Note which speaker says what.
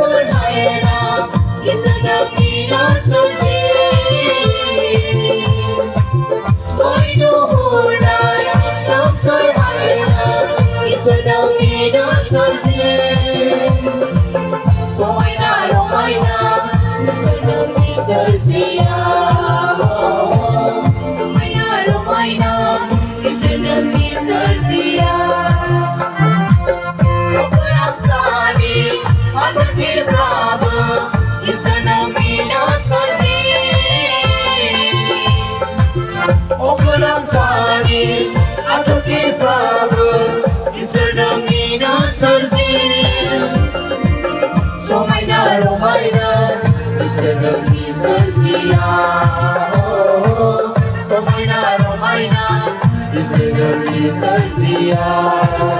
Speaker 1: Romaina, isang minasulti. Bodo Somaina, isang minasulti. Somaina, Romaina, isang minasulti. Somaina, Romaina, isang minasulti. Operang sari, aku ki Prabu, inserta mina sarji. Somaina, Romaina, inserta mina sarji. Somaina, Romaina, inserta mina sarji.